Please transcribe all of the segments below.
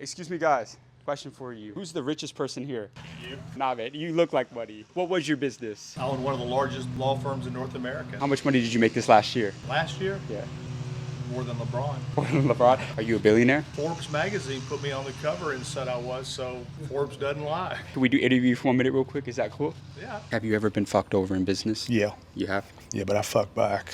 Excuse me, guys. Question for you. Who's the richest person here? You? Nah, man. You look like money. What was your business? I own one of the largest law firms in North America. How much money did you make this last year? Last year, Yeah. more than LeBron. LeBron, are you a billionaire? Forbes magazine put me on the cover and said I was, so Forbes doesn't lie. Can we do interview for 1 minute real quick? Is that cool? Yeah. Have you ever been fucked over in business? Yeah. You have? Yeah, but I fuck back.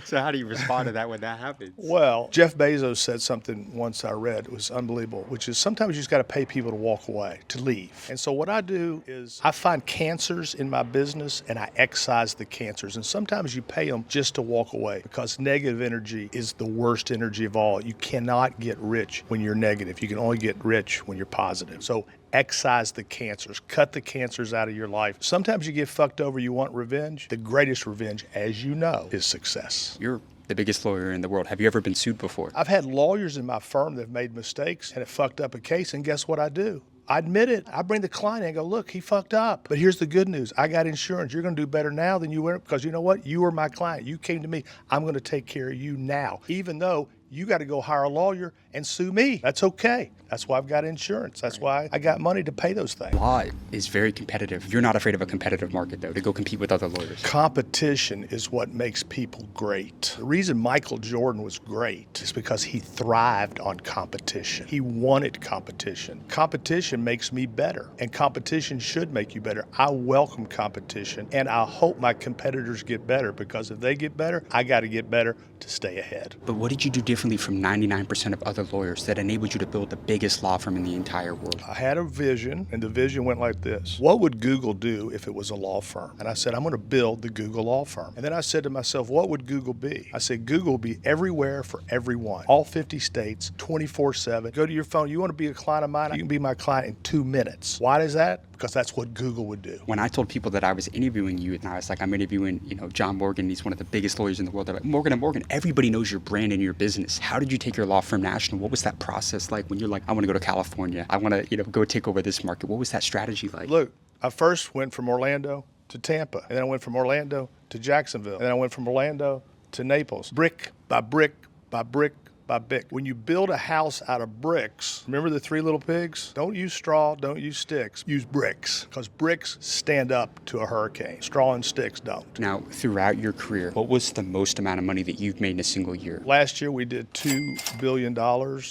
So how do you respond to that when that happens? Well, Jeff Bezos said something once I read, it was unbelievable, which is sometimes you just got to pay people to walk away, to leave. And so what I do is I find cancers in my business and I excise the cancers. And sometimes you pay them just to walk away because negative energy is the worst energy of all. You cannot get rich when you're negative. You can only get rich when you're positive. So excise the cancers, cut the cancers out of your life. Sometimes you get fucked over, you want revenge. The greatest revenge, as you know, is success. You're the biggest lawyer in the world. Have you ever been sued before? I've had lawyers in my firm that have made mistakes and have fucked up a case, and guess what I do? I admit it. I bring the client in and go, look, he fucked up. But here's the good news. I got insurance. You're going to do better now than you were because you know what? You were my client. You came to me. I'm going to take care of you now, even though you got to go hire a lawyer and sue me. That's okay. That's why I've got insurance. That's why I got money to pay those things. Law is very competitive. You're not afraid of a competitive market, though, to go compete with other lawyers. Competition is what makes people great. The reason Michael Jordan was great is because he thrived on competition. He wanted competition. Competition makes me better, and competition should make you better. I welcome competition, and I hope my competitors get better because if they get better, I got to get better to stay ahead. But what did you do differently from 99% of other lawyers that enabled you to build the biggest law firm in the entire world? I had a vision, and the vision went like this. What would Google do if it was a law firm? And I said, I'm going to build the Google law firm. And then I said to myself, what would Google be? I said, Google will be everywhere for everyone. All 50 states, 24/7. Go to your phone. You want to be a client of mine? You can be my client in 2 minutes. Why is that? Because that's what Google would do. When I told people that I was interviewing you, and I was like, I'm interviewing, John Morgan. He's one of the biggest lawyers in the world. They're like, Morgan & Morgan, everybody knows your brand and your business. How did you take your law firm national? What was that process like when you're like, I want to go to California. I want to, go take over this market. What was that strategy like? Look, I first went from Orlando to Tampa, and then I went from Orlando to Jacksonville, and then I went from Orlando to Naples. Brick by brick by brick by brick. When you build a house out of bricks, remember the 3 little pigs? Don't use straw, don't use sticks, use bricks, because bricks stand up to a hurricane. Straw and sticks don't. Now, throughout your career, what was the most amount of money that you've made in a single year? Last year we did $2 billion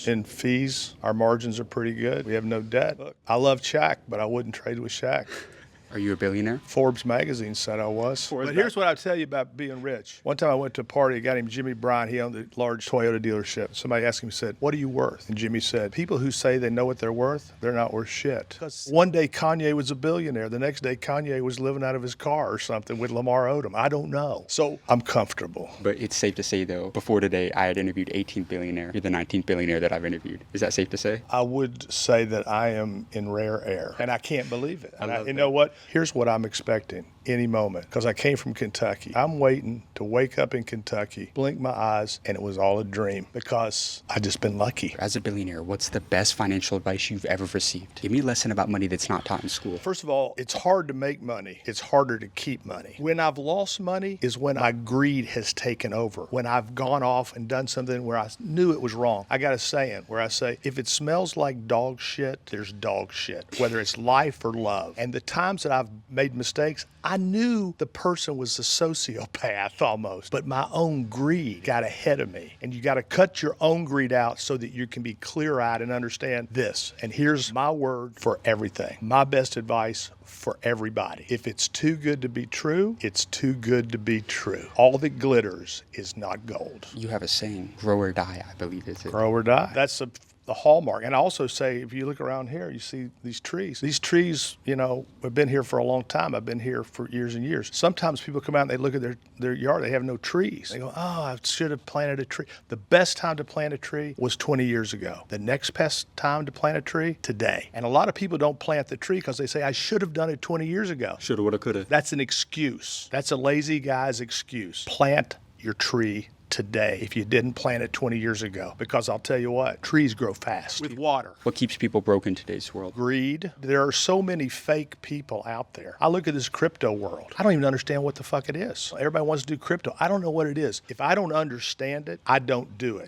in fees. Our margins are pretty good. We have no debt. Look, I love Shaq, but I wouldn't trade with Shaq. Are you a billionaire? Forbes magazine said I was. But here's what I'll tell you about being rich. One time I went to a party, a guy named Jimmy Bryant, he owned a large Toyota dealership. Somebody asked him, he said, what are you worth? And Jimmy said, people who say they know what they're worth, they're not worth shit. One day Kanye was a billionaire. The next day Kanye was living out of his car or something with Lamar Odom. I don't know. So I'm comfortable. But it's safe to say, though, before today, I had interviewed 18th billionaire. You're the 19th billionaire that I've interviewed. Is that safe to say? I would say that I am in rare air, and I can't believe it. You that. know what? Here's what I'm expecting any moment, because I came from Kentucky. I'm waiting to wake up in Kentucky, blink my eyes, and it was all a dream because I just been lucky. As a billionaire, what's the best financial advice you've ever received? Give me a lesson about money that's not taught in school. First of all, it's hard to make money. It's harder to keep money. When I've lost money is when my greed has taken over. When I've gone off and done something where I knew it was wrong. I got a saying where I say, if it smells like dog shit, there's dog shit, whether it's life or love. And the times that I've made mistakes, I knew the person was a sociopath almost, but my own greed got ahead of me. And you got to cut your own greed out so that you can be clear-eyed and understand this. And here's my word for everything. My best advice for everybody. If it's too good to be true, it's too good to be true. All that glitters is not gold. You have a saying, grow or die, I believe, is it? Grow or die. That's the hallmark. And I also say, if you look around here, you see these trees. These trees, have been here for a long time. I've been here for years and years. Sometimes people come out and they look at their yard, they have no trees. They go, oh, I should have planted a tree. The best time to plant a tree was 20 years ago. The next best time to plant a tree, today. And a lot of people don't plant the tree because they say, I should have done it 20 years ago. Shoulda, woulda, coulda. That's an excuse. That's a lazy guy's excuse. Plant your tree today if you didn't plant it 20 years ago. Because I'll tell you what, trees grow fast with water. What keeps people broke in today's world? Greed. There are so many fake people out there. I look at this crypto world. I don't even understand what the fuck it is. Everybody wants to do crypto. I don't know what it is. If I don't understand it, I don't do it.